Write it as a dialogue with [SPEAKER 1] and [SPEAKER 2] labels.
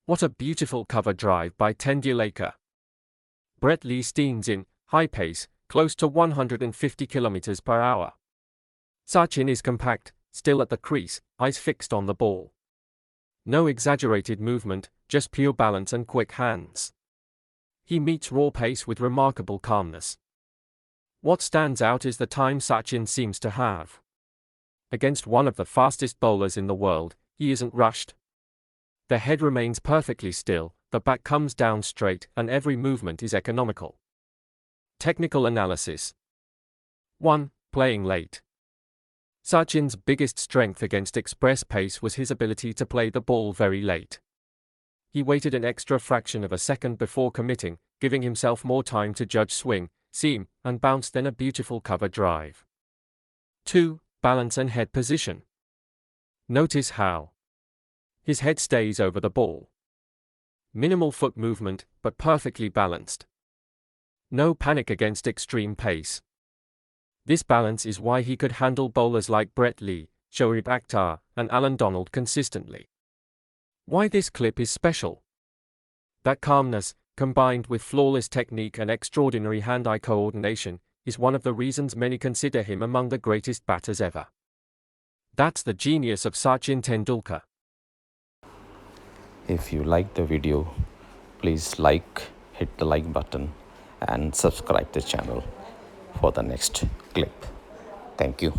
[SPEAKER 1] What a beautiful cover drive by Tendulkar. Bret steams in, high pace, close to 150 km per hour. Sachin is compact, still at the crease, eyes fixed on the ball. No exaggerated movement, just pure balance and quick hands. He meets raw pace with remarkable calmness. What stands out is the time Sachin seems to have. Against one of the fastest bowlers in the world, he isn't rushed. The head remains perfectly still, the back comes down straight, and every movement is economical. Technical analysis. 1. Playing late. Sachin's biggest strength against express pace was his ability to play the ball very late. He waited an extra fraction of a second before committing, giving himself more time to judge swing, seam, and bounce than a beautiful cover drive. 2. Balance and head position. Notice how his head stays over the ball. Minimal foot movement, but perfectly balanced. No panic against extreme pace. This balance is why he could handle bowlers like Bret, Shoaib Akhtar, and Alan Donald consistently. Why this clip is special? That calmness, combined with flawless technique and extraordinary hand-eye coordination, is one of the reasons many consider him among the greatest batters ever. That's the genius of Sachin Tendulkar.
[SPEAKER 2] If you like the video, please hit the like button and subscribe the channel for the next clip. Thank you.